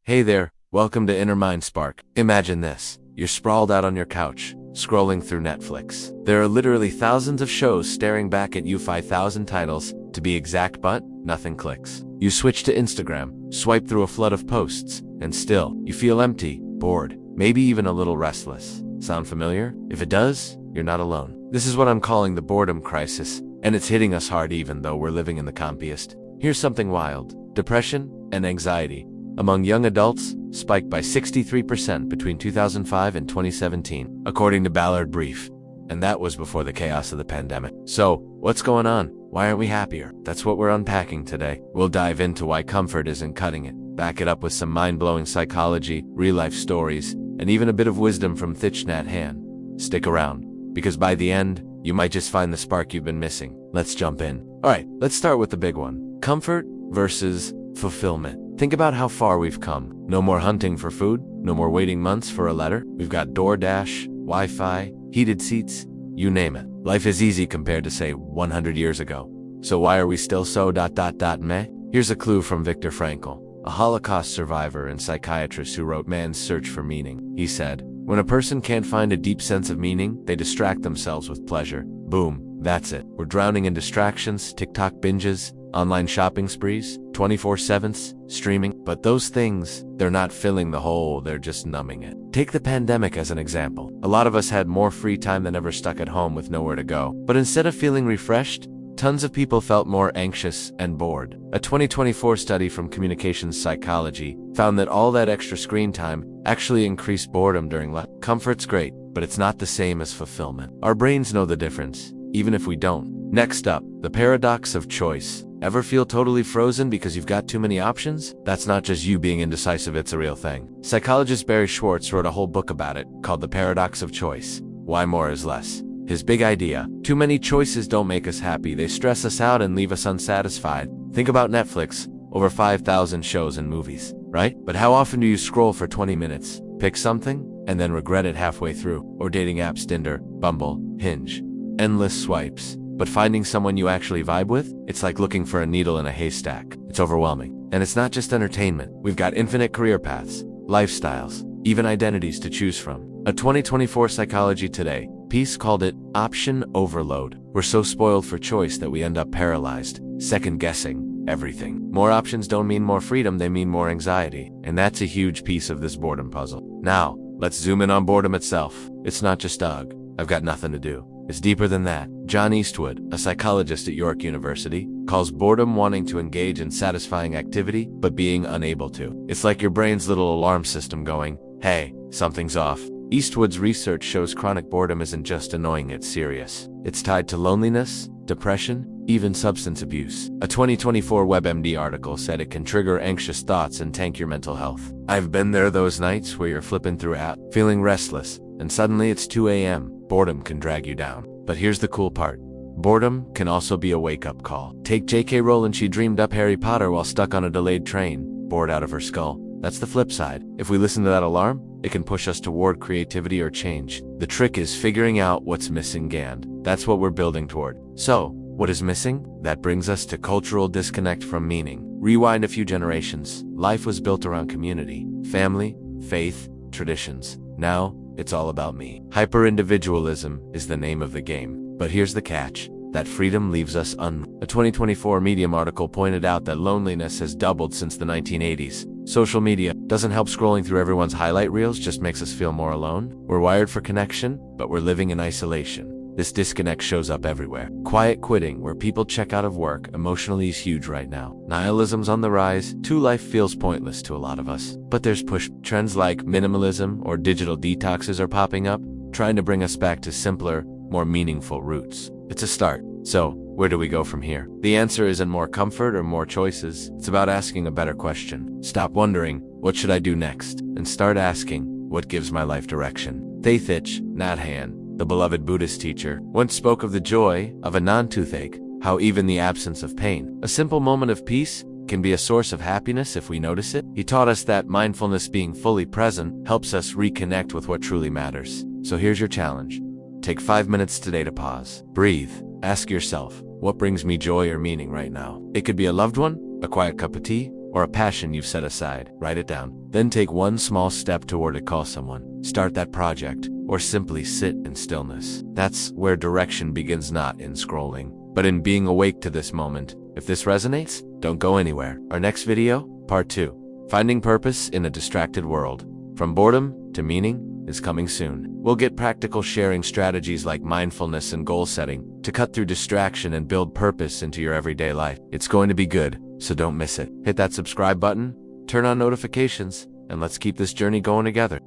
Hey there, welcome to Inner Mind Spark. Imagine this. You're sprawled out on your couch, scrolling through Netflix. There are literally thousands of shows staring back at you, 5,000 titles, to be exact, but nothing clicks. You switch to Instagram, swipe through a flood of posts, and still, you feel empty, bored, maybe even a little restless. Sound familiar? If it does, you're not alone. This is what I'm calling the boredom crisis, and it's hitting us hard even though we're living in the comfiest. Here's something wild. Depression and anxiety among young adults spiked by 63% between 2005 and 2017, according to Ballard Brief. And that was before the chaos of the pandemic. So, what's going on? Why aren't we happier? That's what we're unpacking today. We'll dive into why comfort isn't cutting it, back it up with some mind-blowing psychology, real-life stories, and even a bit of wisdom from Thich Nhat Hanh. Stick around, because by the end, you might just find the spark you've been missing. Let's jump in. Alright, let's start with the big one. Comfort versus fulfillment. Think about how far we've come. No more hunting for food, no more waiting months for a letter. We've got DoorDash, Wi-Fi, heated seats, you name it. Life is easy compared to, say, 100 years ago. So why are we still so meh? Here's a clue from Viktor Frankl, a Holocaust survivor and psychiatrist who wrote Man's Search for Meaning. He said, when a person can't find a deep sense of meaning, they distract themselves with pleasure. Boom, that's it. We're drowning in distractions, TikTok binges, online shopping sprees, 24/7s, streaming. But those things, they're not filling the hole, they're just numbing it. Take the pandemic as an example. A lot of us had more free time than ever, stuck at home with nowhere to go. But instead of feeling refreshed, tons of people felt more anxious and bored. A 2024 study from Communications Psychology found that all that extra screen time actually increased boredom during Comfort's great, but it's not the same as fulfillment. Our brains know the difference, even if we don't. Next up, the paradox of choice. Ever feel totally frozen because you've got too many options? That's not just you being indecisive, it's a real thing. Psychologist Barry Schwartz wrote a whole book about it, called The Paradox of Choice. Why more is less. His big idea: too many choices don't make us happy, they stress us out and leave us unsatisfied. Think about Netflix, over 5,000 shows and movies, right? But how often do you scroll for 20 minutes, pick something, and then regret it halfway through? Or dating apps, Tinder, Bumble, Hinge. Endless swipes. But finding someone you actually vibe with? It's like looking for a needle in a haystack. It's overwhelming. And it's not just entertainment. We've got infinite career paths, lifestyles, even identities to choose from. A 2024 Psychology Today piece called it option overload. We're so spoiled for choice that we end up paralyzed, second-guessing everything. More options don't mean more freedom, they mean more anxiety. And that's a huge piece of this boredom puzzle. Now, let's zoom in on boredom itself. It's not just ugh, I've got nothing to do. It's deeper than that. John Eastwood, a psychologist at York University, calls boredom wanting to engage in satisfying activity, but being unable to. It's like your brain's little alarm system going, hey, something's off. Eastwood's research shows chronic boredom isn't just annoying, it's serious. It's tied to loneliness, depression, even substance abuse. A 2024 WebMD article said it can trigger anxious thoughts and tank your mental health. I've been there, those nights where you're flipping through apps, feeling restless, and suddenly it's 2 a.m. Boredom can drag you down. But here's the cool part. Boredom can also be a wake-up call. Take J.K. Rowling, she dreamed up Harry Potter while stuck on a delayed train, bored out of her skull. That's the flip side. If we listen to that alarm, it can push us toward creativity or change. The trick is figuring out what's missing, and that's what we're building toward. So, what is missing? That brings us to cultural disconnect from meaning. Rewind a few generations. Life was built around community, family, faith, traditions. Now, it's all about me. Hyper-individualism is the name of the game. But here's the catch. That freedom leaves us A 2024 Medium article pointed out that loneliness has doubled since the 1980s. Social media doesn't help. Scrolling through everyone's highlight reels just makes us feel more alone. We're wired for connection, but we're living in isolation. This disconnect shows up everywhere. Quiet quitting, where people check out of work, emotionally is huge right now. Nihilism's on the rise. Life feels pointless to a lot of us. But there's push. Trends like minimalism or digital detoxes are popping up, trying to bring us back to simpler, more meaningful roots. It's a start. So, where do we go from here? The answer isn't more comfort or more choices. It's about asking a better question. Stop wondering, what should I do next? And start asking, what gives my life direction? Thich Nhat Hanh, the beloved Buddhist teacher, once spoke of the joy of a non-toothache, how even the absence of pain, a simple moment of peace, can be a source of happiness if we notice it. He taught us that mindfulness, being fully present, helps us reconnect with what truly matters. So here's your challenge. Take 5 minutes today to pause. Breathe. Ask yourself, what brings me joy or meaning right now? It could be a loved one, a quiet cup of tea, or a passion you've set aside. Write it down. Then take one small step toward it. Call someone, start that project, or simply sit in stillness. That's where direction begins, not in scrolling, but in being awake to this moment. If this resonates, don't go anywhere. Our next video, part 2, Finding Purpose in a Distracted World. From boredom to meaning, is coming soon. We'll get practical, sharing strategies like mindfulness and goal setting to cut through distraction and build purpose into your everyday life. It's going to be good, so don't miss it. Hit that subscribe button, turn on notifications, and let's keep this journey going together.